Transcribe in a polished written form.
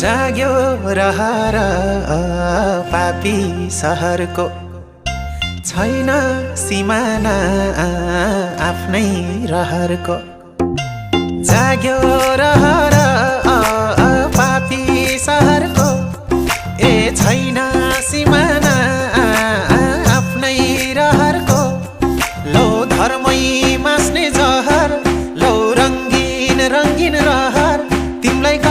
जाग्यो रहर पापी सहरको छैन सिमाना आफ्नै रहरको जाग्यो रहर पापी सहरको ए छैन सिमाना आफ्नै रहरको लौ धर्मै मास्ने जहर लौ रङ्गीन रङ्गीन रहर तिमलाई